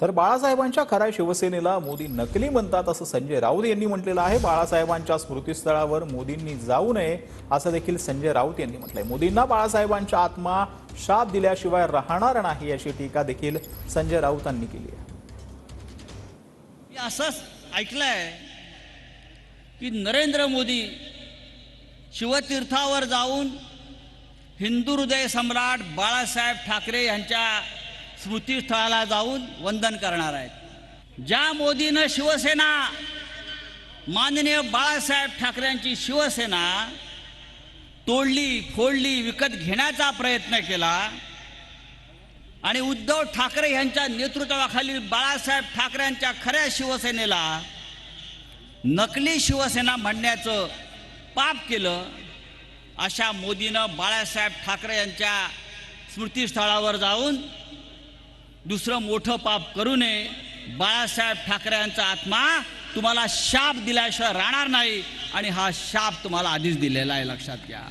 तर बाळासाहेबांच्या खऱ्या शिवसेनेला मोदी नकली म्हणतात असं संजय राऊत यांनी म्हटलेलं आहे। बाळासाहेबांच्या स्मृतीस्थळावर मोदींनी जाऊ नये असं देखील संजय राऊत यांनी म्हटलंय। मोदींना बाळासाहेबांचा आत्मा शाप दिल्याशिवाय राहणार नाही अशी टीका देखील संजय राऊतांनी केली आहे। असंच ऐकलंय की नरेंद्र मोदी शिवतीर्थावर जाऊन हिंदू हृदय सम्राट बाळासाहेब ठाकरे यांच्या स्मृतीस्थळाला जाऊन वंदन करणार आहेत। ज्या मोदीनं शिवसेना माननीय बाळासाहेब ठाकरेंची शिवसेना तोडली फोडली विकत घेण्याचा प्रयत्न केला आणि उद्धव ठाकरे यांच्या नेतृत्वाखाली बाळासाहेब ठाकरेंच्या खऱ्या शिवसेनेला नकली शिवसेना म्हणण्याचं पाप केलं, अशा मोदीनं बाळासाहेब ठाकरे यांच्या स्मृतीस्थळावर जाऊन दुसरं मोठं पाप करू नये। बाळासाहेब ठाकरे यांचा आत्मा तुम्हाला शाप दिल्याशिवाय राहणार नाही आणि हा शाप तुम्हाला आधीच दिलेला आहे, लक्षात घ्या।